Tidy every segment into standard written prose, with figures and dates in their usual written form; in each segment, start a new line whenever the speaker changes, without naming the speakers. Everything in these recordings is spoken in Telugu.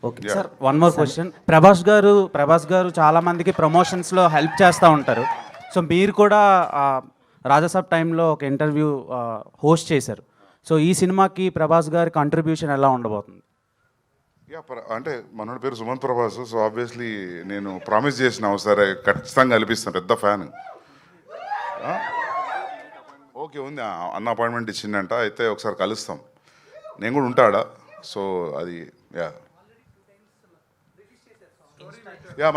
Okay sir, one more question. Prabhas గారు చాలా మందికి ప్రమోషన్స్లో హెల్ప్ చేస్తూ ఉంటారు. సో మీరు కూడా రాజాసాబ్ టైంలో ఒక ఇంటర్వ్యూ హోస్ట్ చేశారు. సో ఈ సినిమాకి ప్రభాస్ గారి కంట్రిబ్యూషన్ ఎలా ఉండబోతుంది?
అంటే మనోడి పేరు సుమంత్ ప్రభాస్. సో ఆబ్వియస్లీ నేను ప్రామిస్ చేసిన సరే ఖచ్చితంగా కల్పిస్తాను, పెద్ద ఫ్యాన్. ఓకే ఉంది, అన్న అపాయింట్మెంట్ ఇచ్చిందంట, అయితే ఒకసారి కలుస్తాం. నేను కూడా ఉంటాడా. సో అది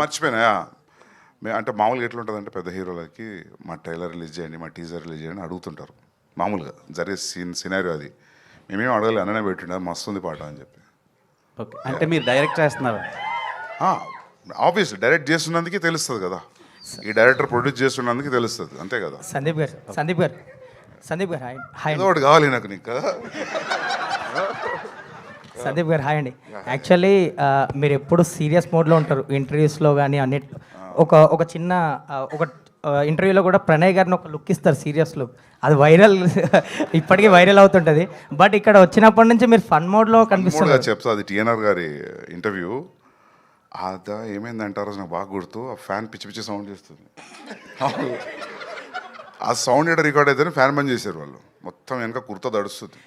మర్చిపోయినా. అంటే మామూలుగా ఎట్లుంటుందంటే పెద్ద హీరోలకి మా ట్రైలర్ రిలీజ్ చేయండి, మా టీజర్ రిలీజ్ చేయండి అడుగుతుంటారు. మామూలుగా జరిగే సినారియో అది. మేమేం అడగలేదు, అన్ననే పెట్టిండు మస్తుంది పాట అని చెప్పి.
ఓకే, అంటే మీరు డైరెక్ట్ చేస్తున్నారు?
ఆబ్వియస్లీ డైరెక్ట్ చేస్తున్నందుకే తెలుస్తుంది కదా, ఈ డైరెక్టర్ ప్రొడ్యూస్ చేస్తున్నందుకే తెలుస్తుంది, అంతే కదా.
సందీప్ గారు హాయ్.
ఏదో ఒకటి కావాలి నాకు నీకు కదా.
సందీప్ గారు హాయ్ అండి. యాక్చువల్లీ మీరు ఎప్పుడు సీరియస్ మోడ్లో ఉంటారు ఇంటర్వ్యూస్లో కానీ అన్నిట్లో. ఒక చిన్న ఒక ఇంటర్వ్యూలో కూడా ప్రణయ్ గారిని ఒక లుక్ ఇస్తారు, సీరియస్ లుక్. అది వైరల్, ఇప్పటికీ వైరల్ అవుతుంటుంది. బట్ ఇక్కడ వచ్చినప్పటి నుంచి మీరు ఫన్ మోడ్లో కనిపిస్తున్నారు.
చెప్తా, అది టిఎన్ఆర్ గారి ఇంటర్వ్యూ. అదా ఏమైందంటారో నాకు బాగా గుర్తు. ఆ ఫ్యాన్ పిచ్చి పిచ్చి సౌండ్ చేస్తుంది. ఆ సౌండ్ ఎక్కడ రికార్డ్ అయితేనే ఫ్యాన్ బంద్ చేశారు వాళ్ళు. మొత్తం వెనక కుర్తా దడుస్తుంది.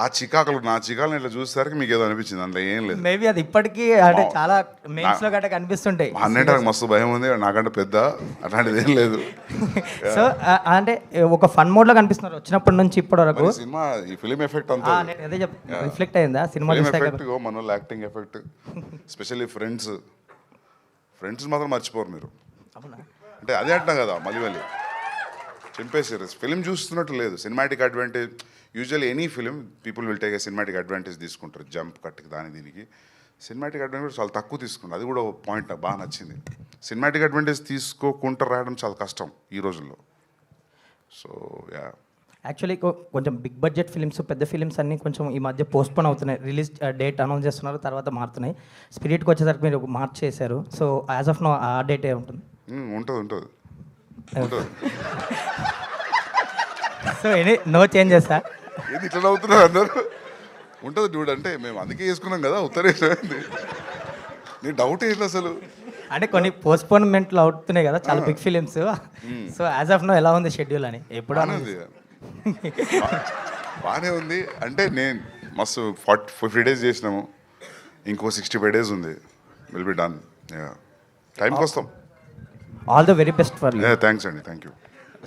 ఆ చికాకులు, నా చికాకులు ఇట్లా చూసేసరికి మీకు ఏదో అనిపించింది, అందులో ఏం లేదు.
మేబీ అది ఇప్పటికీ అంటే చాలా మెయిన్స్లో గట్రా కనిపిస్తుంటాయి.
అన్నింటి మస్తు భయం ఉంది, నాకంటే పెద్ద అట్లాంటిది ఏం లేదు.
సో అంటే ఒక ఫన్ మోడ్లో కనిపిస్తున్నారు వచ్చినప్పటి నుంచి ఇప్పటి వరకు.
సినిమా ఈ ఫిలిం ఎఫెక్ట్ అంతా
అదే రిఫ్లెక్ట్ అయిందా సినిమా?
ఎఫెక్ట్ మన వాళ్ళు యాక్టింగ్ ఎఫెక్ట్, స్పెషల్లీ ఫ్రెండ్స్ మాత్రం మర్చిపోరు మీరు. అంటే అదే అంటాం కదా, మళ్ళీ చింపేసారు. ఫిలిం చూస్తున్నట్టు లేదు, cinematic advantage. Usually any film people will take a cinematic advantage తీసుకుంటారు, జంప్ కట్కి దీనికి. సినిమాటిక్ అడ్వాంటేజ్ చాలా తక్కువ తీసుకుంటారు. అది కూడా ఒక పాయింట్ నాకు బాగా నచ్చింది. సినిమాటిక్ అడ్వాంటేజ్ తీసుకోకుండా రాయడం చాలా కష్టం ఈ రోజుల్లో. సో
యాక్చువల్లీ కొంచెం బిగ్ బడ్జెట్ ఫిలిమ్స్, పెద్ద ఫిలిమ్స్ అన్నీ కొంచెం ఈ మధ్య పోస్ట్పోన్ అవుతున్నాయి. రిలీజ్ డేట్ అనౌన్స్ చేస్తున్నారు, తర్వాత మారుతున్నాయి. స్పిరిట్కి వచ్చేసరికి మీరు మార్చ్ చేశారు. సో యాజ్ ఆఫ్ నో ఆ డేట్ ఏ ఉంటుంది?
ఉంటుంది.
So no changes sir?
ఏది ఇట్లా అవుతున్నారు అందరు? ఉంటుంది చూడు, అంటే మేము అందుకే వేసుకున్నాం కదా ఉత్తరేసింది. నీ డౌట్ ఏంటి అసలు?
అంటే కొన్ని పోస్ట్పోన్మెంట్లు అవుతున్నాయి కదా చాలా big films. So as of now ఎలా ఉంది షెడ్యూల్ అని? ఎప్పుడు
బాగానే ఉంది. అంటే నేను మస్తు 50 days చేసినాము, ఇంకో 65 days ఉంది. Will be done. టైంకి వస్తాం.
All the very best for you.
Thanks అండి, thank you.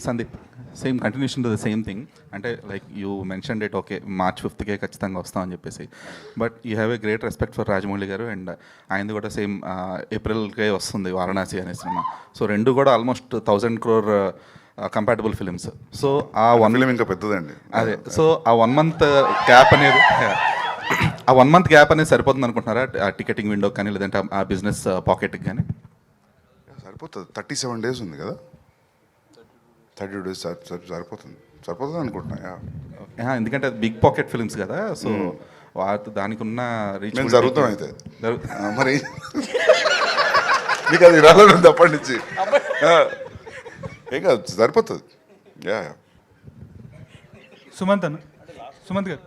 Sandeep, same continuation to the same thing. అంటే like you mention date, okay March 5th ఖచ్చితంగా వస్తామని చెప్పేసి. But you have a great respect for Rajamouli garu, and ఆయనది కూడా సేమ్ ఏప్రిల్కే వస్తుంది వారణాసి అనే సినిమా. సో రెండు కూడా almost 1000 crore compatible films. So ఆ
ఫిలిం ఇంకా పెద్దదండి.
అదే, సో ఆ 1 month గ్యాప్ అనేది సరిపోతుంది అనుకుంటున్నారా? ఆ టికెటింగ్ విండో కానీ, లేదంటే ఆ బిజినెస్ పాకెట్కి కానీ?
సరిపోతుంది. 37 days ఉంది కదా, 32 days సరిపోతుంది అనుకుంటున్నా.
ఎందుకంటే అది బిగ్ పాకెట్ ఫిలిమ్స్ కదా, సో దానికి ఉన్న రీచ్
జరుగుతాం. అయితే మరి మీకు అది రాలేదు అప్పటి నుంచి. ఏం కాదు, సరిపోతుంది.
సుమంత్ గారు